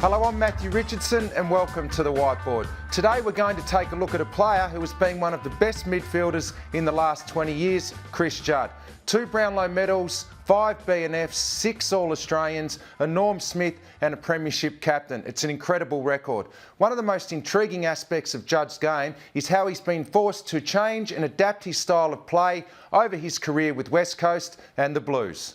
Hello, I'm Matthew Richardson and welcome to the Whiteboard. Today we're going to take a look at a player who has been one of the best midfielders in the last 20 years, Chris Judd. 2 Brownlow medals, 5 BNFs, 6 All-Australians, a Norm Smith and a Premiership captain. It's an incredible record. One of the most intriguing aspects of Judd's game is how he's been forced to change and adapt his style of play over his career with West Coast and the Blues.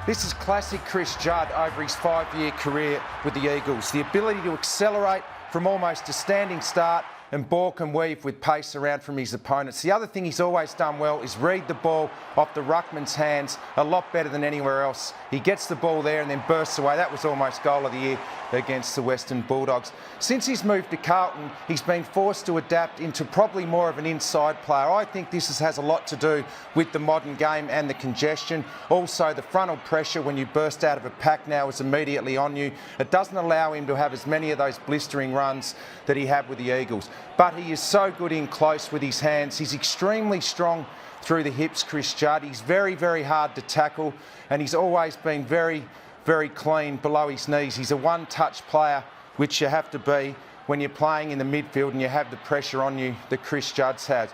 This is classic Chris Judd over his 5-year career with the Eagles. The ability to accelerate from almost a standing start and balk and weave with pace around from his opponents. The other thing he's always done well is read the ball off the ruckman's hands a lot better than anywhere else. He gets the ball there and then bursts away. That was almost goal of the year against the Western Bulldogs. Since he's moved to Carlton, he's been forced to adapt into probably more of an inside player. I think this has a lot to do with the modern game and the congestion. Also, the frontal pressure when you burst out of a pack now is immediately on you. It doesn't allow him to have as many of those blistering runs that he had with the Eagles. But he is so good in close with his hands. He's extremely strong through the hips, Chris Judd. He's very, very hard to tackle and he's always been very, very clean below his knees. He's a one-touch player, which you have to be when you're playing in the midfield and you have the pressure on you that Chris Judd has.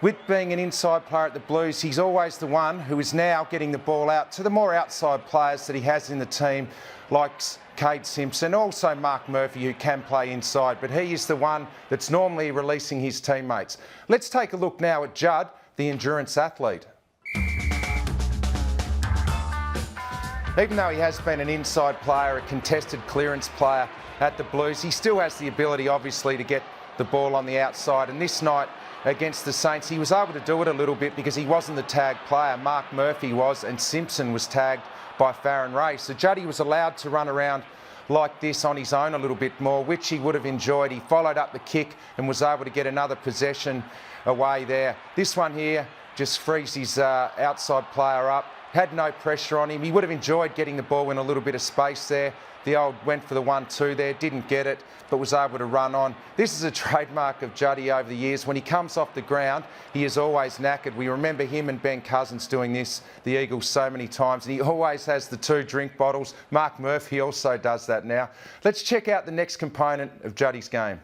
With being an inside player at the Blues, he's always the one who is now getting the ball out to the more outside players that he has in the team, like Cade Simpson, also Mark Murphy, who can play inside, but he is the one that's normally releasing his teammates. Let's take a look now at Judd, the endurance athlete. Even though he has been an inside player, a contested clearance player at the Blues, he still has the ability, obviously, to get the ball on the outside. And this night against the Saints, he was able to do it a little bit because he wasn't the tagged player. Mark Murphy was, and Simpson was tagged by Farron Ray. So Juddy was allowed to run around like this on his own a little bit more, which he would have enjoyed. He followed up the kick and was able to get another possession away there. This one here just frees his outside player up. Had no pressure on him. He would have enjoyed getting the ball in a little bit of space there. The old went for the 1-2 there, didn't get it, but was able to run on. This is a trademark of Juddy over the years. When he comes off the ground, he is always knackered. We remember him and Ben Cousins doing this, the Eagles, so many times, and he always has the 2 drink bottles. Mark Murphy also does that now. Let's check out the next component of Juddy's game.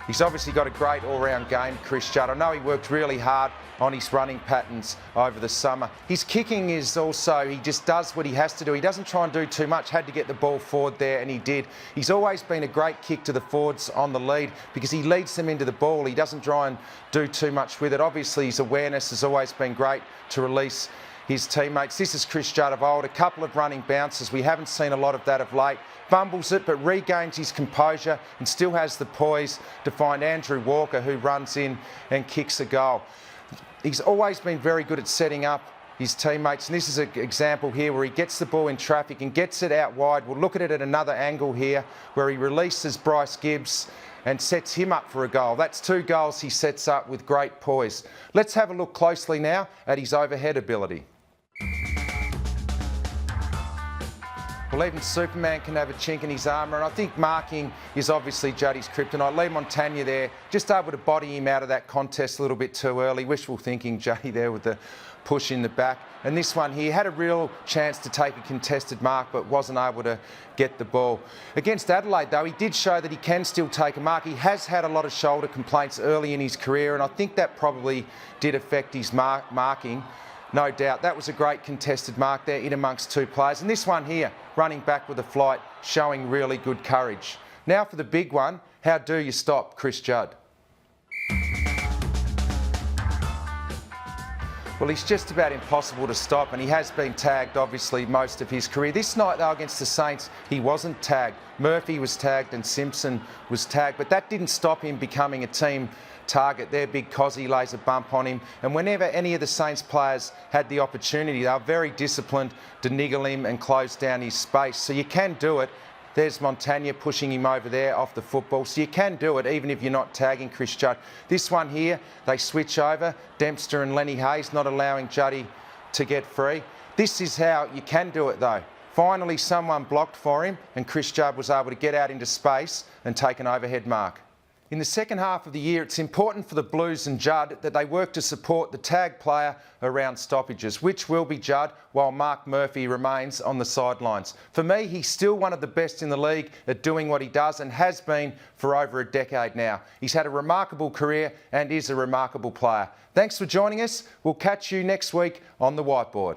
He's obviously got a great all-round game, Chris Judd. I know he worked really hard on his running patterns over the summer. His kicking is also, he just does what he has to do. He doesn't try and do too much. Had to get the ball forward there, and he did. He's always been a great kick to the forwards on the lead because he leads them into the ball. He doesn't try and do too much with it. Obviously, his awareness has always been great to release his teammates. This is Chris Judd of old. A couple of running bounces. We haven't seen a lot of that of late. Fumbles it, but regains his composure and still has the poise to find Andrew Walker, who runs in and kicks a goal. He's always been very good at setting up his teammates, and this is an example here where he gets the ball in traffic and gets it out wide. We'll look at it at another angle here where he releases Bryce Gibbs and sets him up for a goal. That's 2 goals he sets up with great poise. Let's have a look closely now at his overhead ability. Well, even Superman can have a chink in his armour, and I think marking is obviously Juddy's kryptonite. Lee Montagna there, just able to body him out of that contest a little bit too early. Wishful thinking, Juddy there with the push in the back. And this one here had a real chance to take a contested mark, but wasn't able to get the ball. Against Adelaide, though, he did show that he can still take a mark. He has had a lot of shoulder complaints early in his career, and I think that probably did affect his marking. No doubt. That was a great contested mark there in amongst 2 players. And this one here, running back with a flight, showing really good courage. Now for the big one, how do you stop Chris Judd? Well, he's just about impossible to stop, and he has been tagged, obviously, most of his career. This night, though, against the Saints, he wasn't tagged. Murphy was tagged and Simpson was tagged, but that didn't stop him becoming a team target there. Big Cozzy lays a bump on him, and whenever any of the Saints players had the opportunity, they were very disciplined to niggle him and close down his space. So you can do it. There's Montagna pushing him over there off the football. So you can do it even if you're not tagging Chris Judd. This one here, they switch over. Dempster and Lenny Hayes not allowing Juddy to get free. This is how you can do it though. Finally someone blocked for him and Chris Judd was able to get out into space and take an overhead mark. In the second half of the year, it's important for the Blues and Judd that they work to support the tag player around stoppages, which will be Judd, while Mark Murphy remains on the sidelines. For me, he's still one of the best in the league at doing what he does and has been for over a decade now. He's had a remarkable career and is a remarkable player. Thanks for joining us. We'll catch you next week on the Whiteboard.